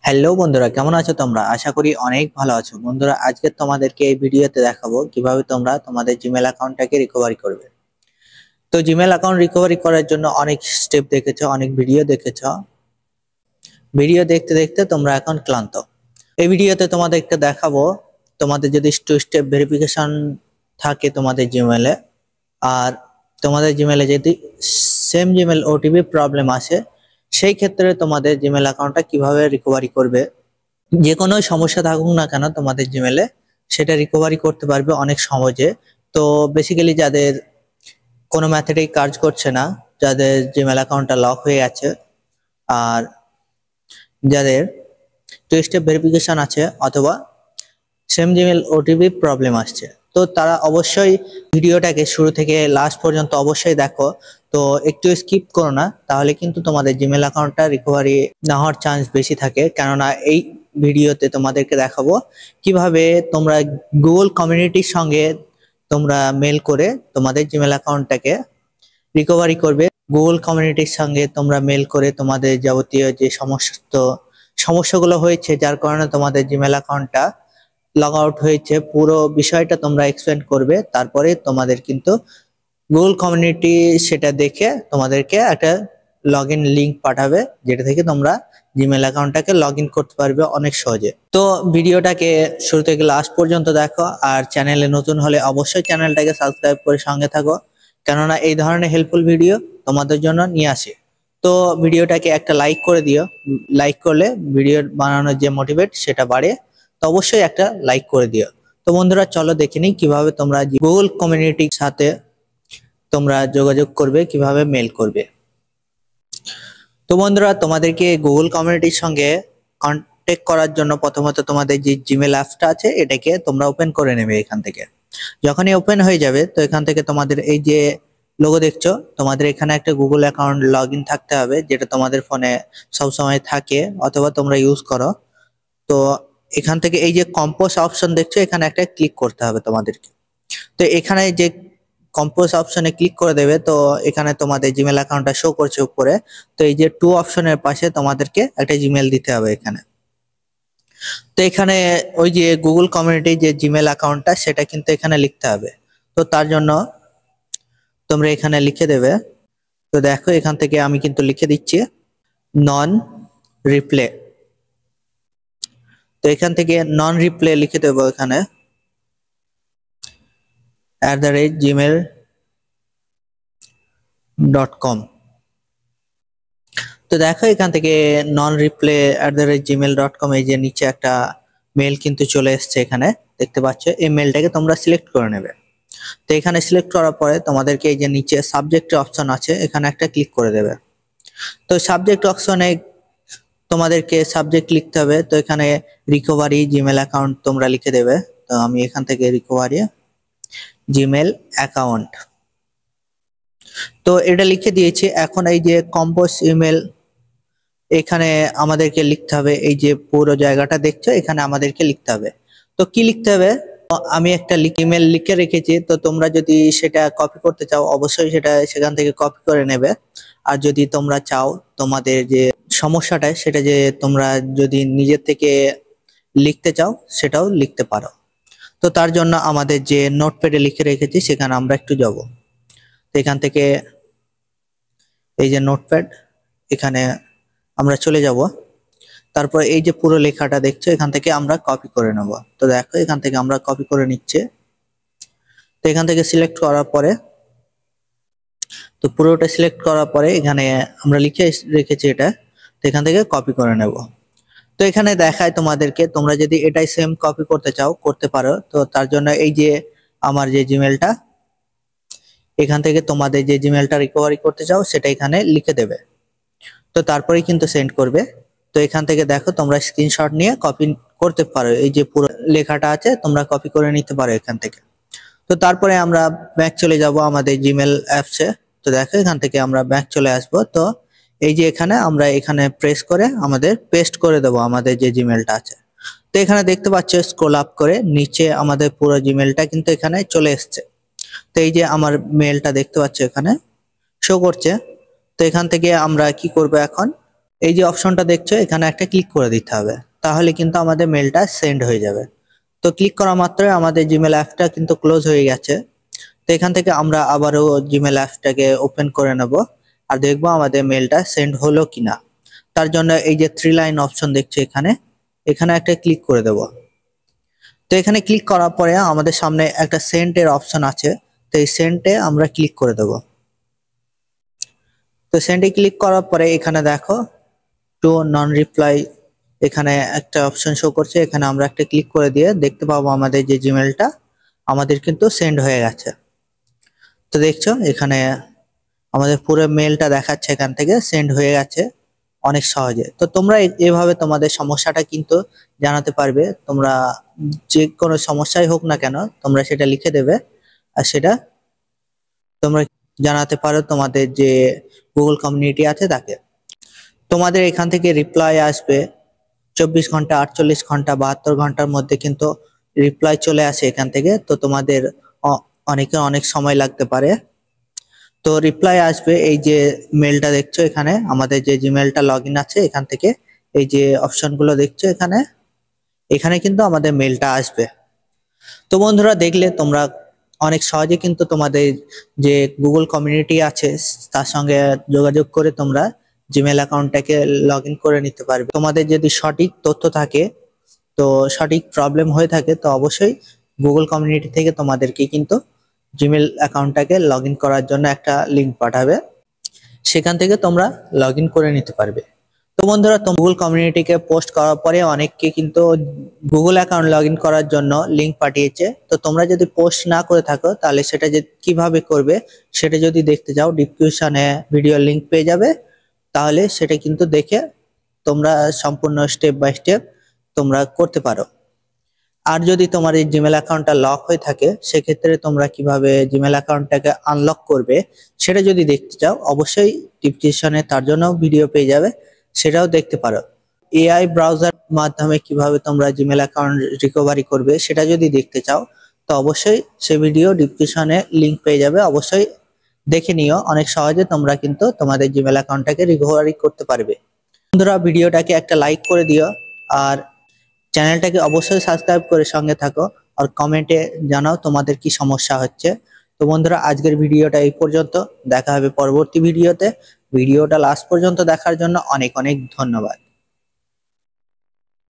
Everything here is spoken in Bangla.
হ্যালো বন্ধুরা, কেমন আছো তোমরা? আশা করি অনেক ভালো আছো। বন্ধুরা, আজকে তোমাদেরকে এই ভিডিওতে দেখাবো কিভাবে তোমরা তোমাদের জিমেল অ্যাকাউন্টটাকে রিকভারি করবে। তো জিমেল অ্যাকাউন্ট রিকভারি করার জন্য অনেক স্টেপ দেখেছো, অনেক ভিডিও দেখেছো। ভিডিও দেখতে দেখতে তোমরা এখন ক্লান্ত। এই ভিডিওতে তোমাদেরকে দেখাবো, তোমাদের যদি টু স্টেপ ভেরিফিকেশন থাকে তোমাদের জিমেলে, আর তোমাদের জিমেলে যদি সেম জিমেল ওটিপি প্রবলেম আসে, সেই ক্ষেত্রে তোমাদের জিমেল অ্যাকাউন্টটা কিভাবে রিকভারি করবে। যে কোনো সমস্যা থাকুক না কেন তোমাদের জিমেলে, সেটা রিকভারি করতে পারবে অনেক সহজে। তো বেসিক্যালি যাদের কোনো মেথডেই কাজ করছে না, যাদের জিমেল অ্যাকাউন্টটা লক হয়ে আছে, আর যাদের টু স্টেপ ভেরিফিকেশন আছে অথবা সেম জিমেল ওটিপি প্রবলেম আসছে, তো তারা অবশ্যই ভিডিওটাকে শুরু থেকে লাস্ট পর্যন্ত অবশ্যই দেখো। তো একটু স্কিপ করো না, তাহলে কিন্তু তোমাদের জিমেল অ্যাকাউন্টটা রিকভারি না হওয়ার চান্স বেশি থাকে। কেননা এই ভিডিওতে তোমাদেরকে দেখাবো কিভাবে তোমরা গুগল কমিউনিটির সঙ্গে তোমরা মেল করে তোমাদের জিমেল অ্যাকাউন্টটাকে রিকভারি করবে। গুগল কমিউনিটির সঙ্গে তোমরা মেল করে তোমাদের যাবতীয় যে সমস্ত সমস্যাগুলো হয়েছে, যার কারণে তোমাদের জিমেল অ্যাকাউন্টটা লগ আউট হয়েছে, পুরো বিষয়টা তোমরা এক্সপ্লেন করবে। তারপরে তোমাদের কিন্তু গুগল কমিউনিটি সেটা দেখে তোমাদেরকে একটা লগ ইন লিঙ্ক পাঠাবে, যেটা থেকে তোমরা জিমেল অ্যাকাউন্টটাকে লগ ইন করতে পারবে অনেক সহজে। তো ভিডিওটাকে শুরু থেকে লাস্ট পর্যন্ত দেখো, আর চ্যানেলে নতুন হলে অবশ্যই চ্যানেলটাকে সাবস্ক্রাইব করে সঙ্গে থাকো, কেননা এই ধরনের হেল্পফুল ভিডিও তোমাদের জন্য নিয়ে আসে। তো ভিডিওটাকে একটা লাইক করে দিও। লাইক করলে ভিডিও বানানোর যে মোটিভেট সেটা বাড়ে। তো অবশ্যই একটা লাইক করে দিও। তো বন্ধুরা, চলো দেখে নিই কিভাবে তোমরা গুগল কমিউনিটির সাথে তোমরা যোগাযোগ করবে, কিভাবে মেল করবে। তো বন্ধুরা, তোমাদেরকে গুগল কমিউনিটির সঙ্গে কন্ট্যাক্ট করার জন্য প্রথমত তোমাদের যে জিমেল অ্যাপসটা আছে এটাকে তোমরা ওপেন করে নেবে। এখান থেকে যখনই ওপেন হয়ে যাবে, তো এখান থেকে তোমাদের এই যে লোগো দেখছো, তোমাদের এখানে একটা গুগল অ্যাকাউন্ট লগ ইন থাকতে হবে, যেটা তোমাদের ফোনে সবসময় থাকে অথবা তোমরা ইউজ করো। তো এখান থেকে এই যে কম্পোজ অপশন দেখছো, এখানে একটা ক্লিক করতে হবে তোমাদেরকে। তো এখানে যে কম্পোজ অপশনে ক্লিক করে দেবে, তো এখানে তোমাদের জিমেল অ্যাকাউন্টটা শো করছে উপরে। তো এই যে টু অপশনের পাশে তোমাদেরকে একটা জিমেল দিতে হবে এখানে। তো এখানে ওই যে গুগল কমিউনিটি যে জিমেল অ্যাকাউন্টটা সেটা কিন্তু এখানে লিখতে হবে। তো তার জন্য তোমরা এখানে লিখে দেবে। তো দেখো, এখান থেকে আমি কিন্তু লিখে দিচ্ছি নন রিপ্লে। তো এখান থেকে নন রিপ্লে লিখে দেবো এখানে @gmail.com। তো দেখো, এখান থেকে non-reply@gmail.com, এই যে নিচে একটা মেল কিন্তু চলে এসছে এখানে, দেখতে পাচ্ছ। এই মেলটাকে তোমরা সিলেক্ট করে নেবে। তো এখানে সিলেক্ট করার পরে তোমাদেরকে এই যে নিচে সাবজেক্ট অপশন আছে, এখানে একটা ক্লিক করে দেবে। তো সাবজেক্ট অপশনে তোমাদেরকে সাবজেক্ট লিখতে হবে। তো এখানে রিকভারি জিমেল অ্যাকাউন্ট তোমরা লিখে দেবে। তো আমি এখান থেকে রিকভারি জিমেল অ্যাকাউন্ট, তো এটা লিখে দিয়েছি। এখন এই যে কম্পোজ ইমেল, এখানে আমাদেরকে লিখতে হবে। এই যে পুরো জায়গাটা দেখছো, এখানে আমাদেরকে লিখতে হবে। তো কি লিখতে হবে? তো আমি একটা ইমেল লিখে রেখেছি, তো তোমরা যদি সেটা কপি করতে চাও অবশ্যই সেটা সেখান থেকে কপি করে নেবে। আর যদি তোমরা চাও তোমাদের যে সমস্যাটা সেটা যে তোমরা যদি নিজের থেকে লিখতে চাও, সেটাও লিখতে পারো। তো তার জন্য আমাদের যে নোটপ্যাডে লিখে রেখেছি সেখানে আমরা একটু যাব। তো এখান থেকে এই যে নোটপ্যাড, এখানে আমরা চলে যাব। তারপর এই যে পুরো লেখাটা দেখছো, এখান থেকে আমরা কপি করে নেব। তো দেখো, এখান থেকে আমরা কপি করে নিচ্ছে। তো এখান থেকে সিলেক্ট করার পরে, তো পুরোটা সিলেক্ট করার পরে এখানে আমরা লিখে রেখেছি এটা। তো এখান থেকে কপি করে নেব। তো এখানে দেখায় তোমাদেরকে, তোমরা যদি এটাই সেম কপি করতে চাও করতে পারো। তো তার জন্য এই যে আমার যে জিমেলটা, এখান থেকে তোমাদের যে জিমেলটা রিকভারি করতে চাও সেটা এখানে লিখে দেবে। তো তারপরেই কিন্তু সেন্ড করবে। তো এখান থেকে দেখো, তোমরা স্ক্রিনশট নিয়ে কপি করতে পারো। এই যে পুরো লেখাটা আছে তোমরা কপি করে নিতে পারো এখান থেকে। তো তারপরে আমরা ব্যাক চলে যাব আমাদের জিমেল অ্যাপসে। তো দেখো, এখান থেকে আমরা ব্যাক চলে আসব। তো এই যে এখানে আমরা এখানে প্রেস করে আমাদের পেস্ট করে দেবো আমাদের যে জিমেলটা আছে। তো এখানে দেখতে পাচ্ছ স্ক্রল আপ করে নিচে আমাদের পুরো জিমেলটা কিন্তু এখানে চলে এসছে। তো এই যে আমার মেলটা দেখতে পাচ্ছ এখানে শো করছে। তো এখান থেকে আমরা কি করব এখন, এই যে অপশনটা দেখছো এখানে একটা ক্লিক করে দিতে হবে, তাহলে কিন্তু আমাদের মেলটা সেন্ড হয়ে যাবে। তো ক্লিক করা মাত্রই আমাদের জিমেল অ্যাপটা কিন্তু ক্লোজ হয়ে গেছে। তো এখান থেকে আমরা আবারও জিমেল অ্যাপটাকে ওপেন করে নেব আর দেখবো আমাদের মেলটা সেন্ড হলো কিনা। তার জন্য এই যে 3 লাইন অপশন দেখছো এখানে, এখানে একটা ক্লিক করে দেব। তো এখানে ক্লিক করার পরে আমাদের সামনে একটা সেন্ড এর অপশন আছে, তো এই সেন্ডে আমরা ক্লিক করে দেব। তো সেন্ডে ক্লিক করার পরে এখানে দেখো টু নন রিপ্লাই এখানে একটা অপশন শো করছে, এখানে আমরা একটা ক্লিক করে দিয়ে দেখতে পাবো আমাদের যে জিমেলটা আমাদের কিন্তু সেন্ড হয়ে গেছে। তো দেখছো এখানে আমাদের পুরো মেলটা দেখাচ্ছে এখান থেকে সেন্ড হয়ে গেছে অনেক সহজে। তো তোমরা এভাবে তোমাদের সমস্যাটা কিন্তু জানাতে পারবে। তোমরা যে কোনো সমস্যাই হোক না কেন তোমরা সেটা লিখে দেবে আর সেটা তোমরা জানাতে পারো তোমাদের যে গুগল কমিউনিটি আছে তাকে। তোমাদের এখান থেকে রিপ্লাই আসবে 24 ঘন্টা, 48 ঘন্টা, 72 ঘন্টার মধ্যে কিন্তু রিপ্লাই চলে আসে এখান থেকে। তো তোমাদের অনেক সময় লাগতে পারে। তো রিপ্লাই আসবে এই যে মেলটা দেখছো এখানে, আমাদের যে জিমেলটা লগ ইন আছে এখান থেকে এই যে অপশনগুলো দেখছো এখানে, এখানে কিন্তু আমাদের মেলটা আসবে। তো বন্ধুরা দেখলে তোমরা অনেক সহজে কিন্তু তোমাদের যে গুগল কমিউনিটি আছে তার সঙ্গে যোগাযোগ করে তোমরা জিমেল অ্যাকাউন্টটাকে লগ ইন করে নিতে পারবে। তোমাদের যদি সঠিক তথ্য থাকে, তো সঠিক প্রবলেম হয়ে থাকে, তো অবশ্যই গুগল কমিউনিটি থেকে তোমাদেরকে কিন্তু জিমেল অ্যাকাউন্টটাকে লগ ইন করার জন্য একটা লিঙ্ক পাঠাবে, সেখান থেকে তোমরা লগ ইন করে নিতে পারবে। তো বন্ধুরা গুগল কমিউনিটিকে পোস্ট করার পরে অনেককে কিন্তু গুগল অ্যাকাউন্ট লগ ইন করার জন্য লিঙ্ক পাঠিয়েছে। তো তোমরা যদি পোস্ট না করে থাকো তাহলে সেটা যে কিভাবে করবে সেটা যদি দেখতে চাও ডিসক্রিপশনে ভিডিও লিঙ্ক পেয়ে যাবে, তাহলে সেটা কিন্তু দেখে তোমরা সম্পূর্ণ স্টেপ বাই স্টেপ তোমরা করতে পারো। আর যদি তোমার এই জিমেল অ্যাকাউন্টটা লক হয়ে থাকে সেক্ষেত্রে তোমরা কিভাবে জিমেল অ্যাকাউন্টটাকে আনলক করবে সেটা যদি দেখতে চাও অবশ্যই ডিসক্রিপশনে তার জন্য ভিডিও পেয়ে যাবে, সেটাও দেখতে পারো। এআই ব্রাউজার মাধ্যমে কিভাবে তোমরা জিমেল অ্যাকাউন্ট রিকভারি করবে সেটা যদি দেখতে চাও তো অবশ্যই সে ভিডিও ডিসক্রিপশনে লিংক পেয়ে যাবে, অবশ্যই দেখে নিও। অনেক সহজে তোমরা কিন্তু তোমাদের জিমেল অ্যাকাউন্টটাকে রিকভারি করতে পারবে। বন্ধুরা ভিডিওটাকে একটা লাইক করে দিও আর চ্যানেলটাকে অবশ্যই সাবস্ক্রাইব করে সঙ্গে থাকো আর কমেন্টে জানাও তোমাদের কি সমস্যা হচ্ছে। তো বন্ধুরা আজকের ভিডিওটা এই পর্যন্ত, দেখা হবে পরবর্তী ভিডিওতে। ভিডিওটা লাস্ট পর্যন্ত দেখার জন্য অনেক ধন্যবাদ।